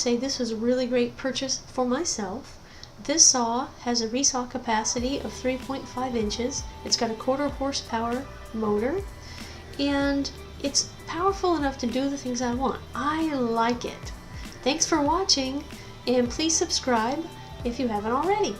say this was a really great purchase for myself. This saw has a resaw capacity of 3.5 inches. It's got a 1/4 horsepower motor, and it's powerful enough to do the things I want. I like it. Thanks for watching, and please subscribe if you haven't already.